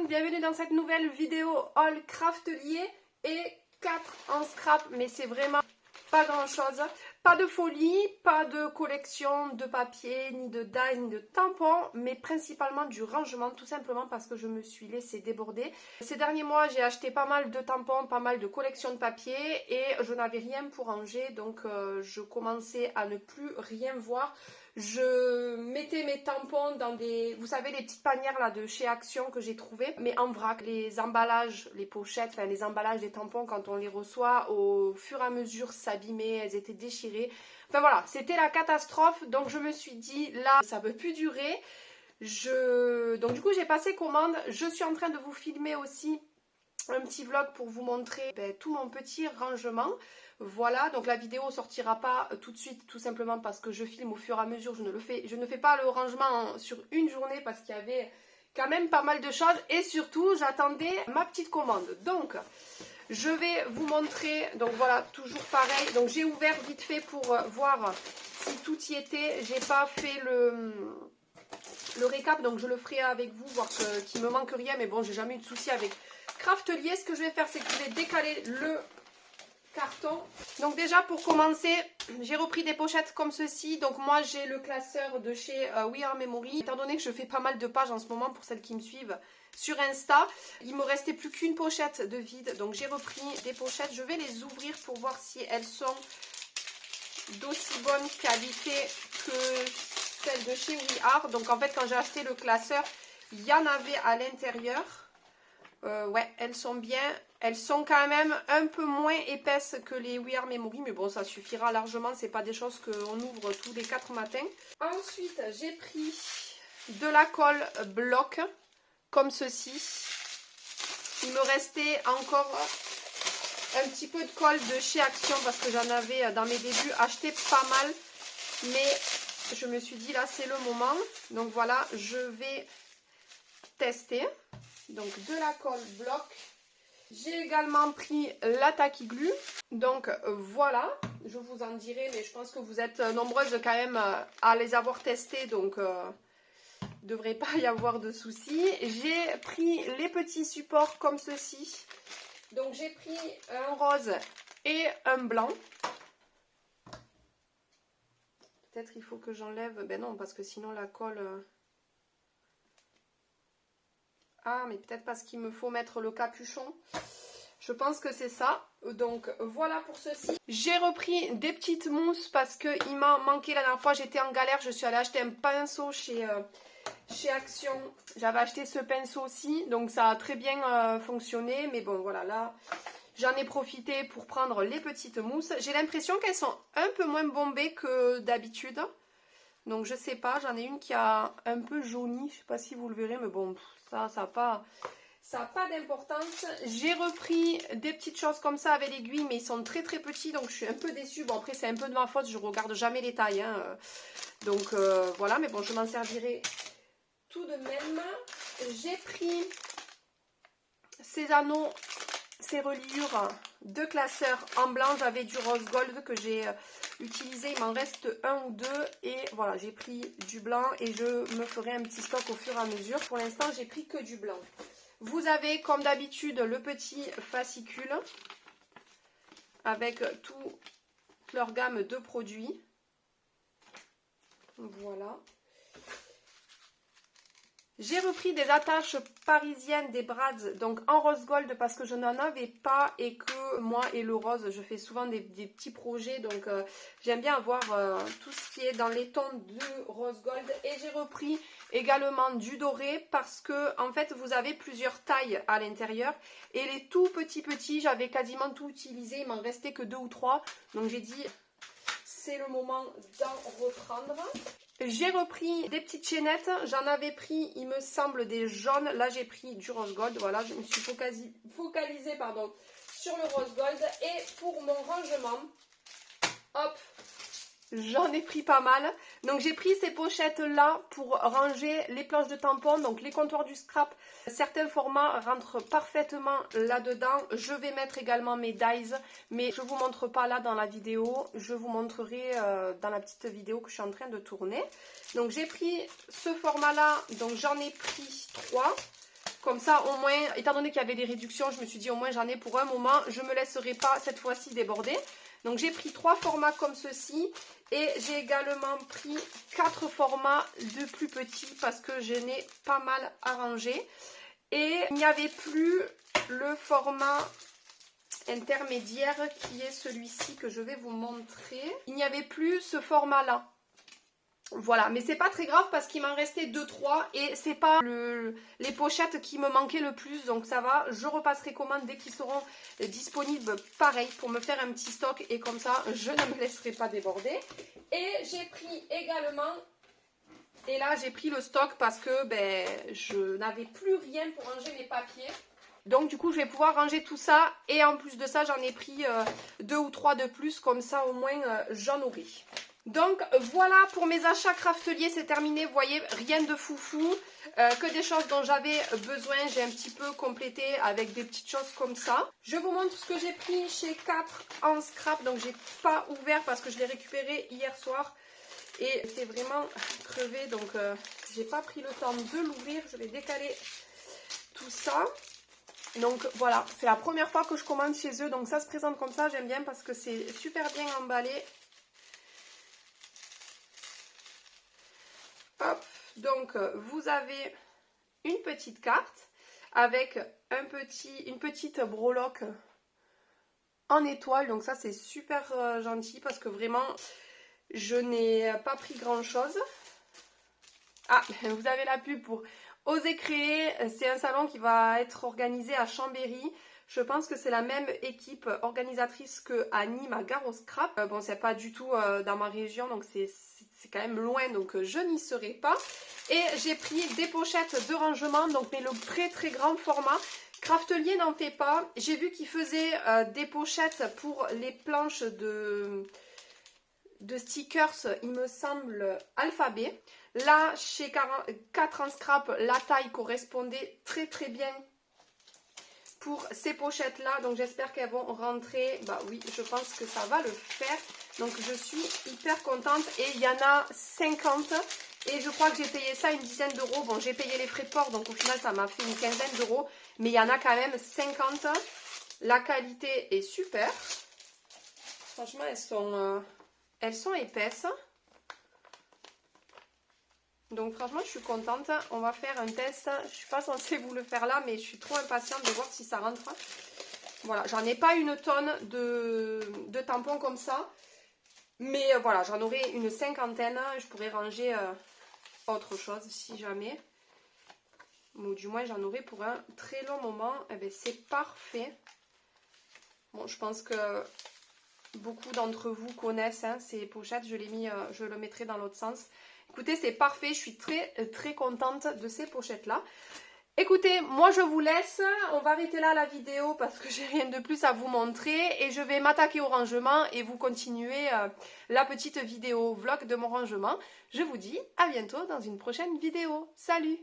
monde, bienvenue dans cette nouvelle vidéo haul craftelier et 4 en scrap, mais c'est vraiment pas grand chose, pas de folie, pas de collection de papier, ni de die, ni de tampons, mais principalement du rangement, tout simplement parce que je me suis laissée déborder. Ces derniers mois, j'ai acheté pas mal de tampons, pas mal de collections de papier et je n'avais rien pour ranger, donc je commençais à ne plus rien voir. Je mettais mes tampons dans des, vous savez, les petites panières là de chez Action que j'ai trouvées, mais en vrac. Les emballages, les pochettes, enfin les emballages des tampons quand on les reçoit, au fur et à mesure s'abîmaient, elles étaient déchirées. Enfin voilà, c'était la catastrophe. Donc je me suis dit là, ça peut plus durer. Donc du coup j'ai passé commande. Je suis en train de vous filmer aussi un petit vlog pour vous montrer tout mon petit rangement. Voilà, donc la vidéo sortira pas tout de suite, tout simplement parce que je filme au fur et à mesure. Je ne fais pas le rangement sur une journée parce qu'il y avait quand même pas mal de choses et surtout j'attendais ma petite commande. Donc je vais vous montrer, donc voilà, toujours pareil. Donc j'ai ouvert vite fait pour voir si tout y était. J'ai pas fait le récap, donc je le ferai avec vous, voir qu'il me manque rien, mais bon, j'ai jamais eu de souci avec Craftelier. Ce que je vais faire, c'est que je vais décaler le carton. Donc déjà pour commencer, j'ai repris des pochettes comme ceci. Donc moi j'ai le classeur de chez We Are Memory. Étant donné que je fais pas mal de pages en ce moment pour celles qui me suivent sur Insta, il me restait plus qu'une pochette de vide. Donc j'ai repris des pochettes. Je vais les ouvrir pour voir si elles sont d'aussi bonne qualité que celles de chez We Are. Donc en fait quand j'ai acheté le classeur, il y en avait à l'intérieur. Ouais, elles sont bien. Elles sont quand même un peu moins épaisses que les We Are Memory, mais bon, ça suffira largement. C'est pas des choses qu'on ouvre tous les 4 matins. Ensuite, j'ai pris de la colle bloc, comme ceci. Il me restait encore un petit peu de colle de chez Action, parce que j'en avais dans mes débuts acheté pas mal. Mais je me suis dit, là, c'est le moment. Donc voilà, je vais tester. Donc de la colle bloc. J'ai également pris la Tacky Glue. Donc voilà, je vous en dirai, mais je pense que vous êtes nombreuses quand même à les avoir testées, donc il ne devrait pas y avoir de soucis. J'ai pris les petits supports comme ceci. Donc j'ai pris un rose et un blanc. Peut-être il faut que j'enlève, ben non, parce que sinon la colle... Ah, mais peut-être parce qu'il me faut mettre le capuchon. Je pense que c'est ça. Donc voilà pour ceci. J'ai repris des petites mousses parce qu'il m'a manqué la dernière fois. J'étais en galère. Je suis allée acheter un pinceau chez Action. J'avais acheté ce pinceau aussi. Donc ça a très bien fonctionné. Mais bon voilà, là j'en ai profité pour prendre les petites mousses. J'ai l'impression qu'elles sont un peu moins bombées que d'habitude. Donc je sais pas, j'en ai une qui a un peu jauni, je sais pas si vous le verrez, mais bon, ça n'a pas d'importance. J'ai repris des petites choses comme ça avec l'aiguille, mais ils sont très très petits, donc je suis un peu déçue. Bon après c'est un peu de ma faute, je regarde jamais les tailles, hein. Donc voilà, mais bon je m'en servirai tout de même. J'ai pris ces anneaux, ces reliures de classeur en blanc. J'avais du rose gold que j'ai utilisé, il m'en reste un ou deux et voilà, j'ai pris du blanc et je me ferai un petit stock au fur et à mesure. Pour l'instant j'ai pris que du blanc. Vous avez comme d'habitude le petit fascicule avec toute leur gamme de produits. Voilà. J'ai repris des attaches parisiennes, des brads, donc en rose gold parce que je n'en avais pas et que moi et le rose, je fais souvent des petits projets, donc j'aime bien avoir tout ce qui est dans les tons de rose gold. Et j'ai repris également du doré parce que en fait vous avez plusieurs tailles à l'intérieur et les tout petits, j'avais quasiment tout utilisé, il m'en restait que 2 ou 3, donc j'ai dit c'est le moment d'en reprendre. J'ai repris des petites chaînettes, j'en avais pris il me semble des jaunes, là j'ai pris du rose gold, voilà je me suis focalisée pardon, sur le rose gold. Et pour mon rangement, hop, j'en ai pris pas mal. Donc j'ai pris ces pochettes là pour ranger les planches de tampons, donc les comptoirs du scrap. Certains formats rentrent parfaitement là-dedans. Je vais mettre également mes dies, mais je ne vous montre pas là dans la vidéo. Je vous montrerai dans la petite vidéo que je suis en train de tourner. Donc j'ai pris ce format là, donc j'en ai pris 3. Comme ça, au moins, étant donné qu'il y avait des réductions, je me suis dit au moins j'en ai pour un moment. Je ne me laisserai pas cette fois-ci déborder. Donc j'ai pris 3 formats comme ceci. Et j'ai également pris 4 formats de plus petits parce que je n'ai pas mal arrangé. Et il n'y avait plus le format intermédiaire qui est celui-ci que je vais vous montrer. Il n'y avait plus ce format-là. Voilà, mais c'est pas très grave parce qu'il m'en restait 2-3 et c'est pas les pochettes qui me manquaient le plus, donc ça va. Je repasserai commande dès qu'ils seront disponibles, pareil, pour me faire un petit stock et comme ça, je ne me laisserai pas déborder. Et j'ai pris également, et là j'ai pris le stock parce que je n'avais plus rien pour ranger mes papiers. Donc du coup je vais pouvoir ranger tout ça et en plus de ça j'en ai pris 2 ou 3 de plus, comme ça au moins j'en aurai. Donc voilà pour mes achats crafteliers, c'est terminé, vous voyez, rien de foufou, que des choses dont j'avais besoin, j'ai un petit peu complété avec des petites choses comme ça. Je vous montre ce que j'ai pris chez 4 en scrap, donc j'ai pas ouvert parce que je l'ai récupéré hier soir et c'est vraiment crevé, donc j'ai pas pris le temps de l'ouvrir, je vais décaler tout ça. Donc voilà, c'est la première fois que je commande chez eux, donc ça se présente comme ça, j'aime bien parce que c'est super bien emballé. Hop, donc vous avez une petite carte avec une petite breloque en étoile, donc ça c'est super gentil parce que vraiment je n'ai pas pris grand chose. Ah, vous avez la pub pour Oser Créer, c'est un salon qui va être organisé à Chambéry. Je pense que c'est la même équipe organisatrice que à Nîmes, à Gare au Scrap. Bon, c'est pas du tout dans ma région, donc c'est quand même loin, donc je n'y serai pas. Et j'ai pris des pochettes de rangement, donc mais le très grand format. Craftelier n'en fait pas. J'ai vu qu'ils faisaient des pochettes pour les planches de stickers, il me semble, alphabet. Là, chez 4 en scrap, la taille correspondait très bien pour ces pochettes là, donc j'espère qu'elles vont rentrer. Bah oui, je pense que ça va le faire, donc je suis hyper contente. Et il y en a 50 et je crois que j'ai payé ça une dizaine d'euros. Bon, j'ai payé les frais de port, donc au final ça m'a fait une quinzaine d'euros, mais il y en a quand même 50. La qualité est super, franchement elles sont épaisses. Donc franchement je suis contente. On va faire un test. Je ne suis pas censée vous le faire là, mais je suis trop impatiente de voir si ça rentre. Voilà, j'en ai pas une tonne de tampons comme ça. Mais voilà, j'en aurai une cinquantaine. Je pourrais ranger autre chose si jamais. Ou du moins j'en aurai pour un très long moment. Eh bien c'est parfait. Bon, je pense que beaucoup d'entre vous connaissent ces pochettes. Je le mettrai dans l'autre sens. Écoutez, c'est parfait, je suis très contente de ces pochettes là. Écoutez, moi je vous laisse, on va arrêter là la vidéo parce que j'ai rien de plus à vous montrer et je vais m'attaquer au rangement et vous continuer la petite vidéo vlog de mon rangement. Je vous dis à bientôt dans une prochaine vidéo. Salut!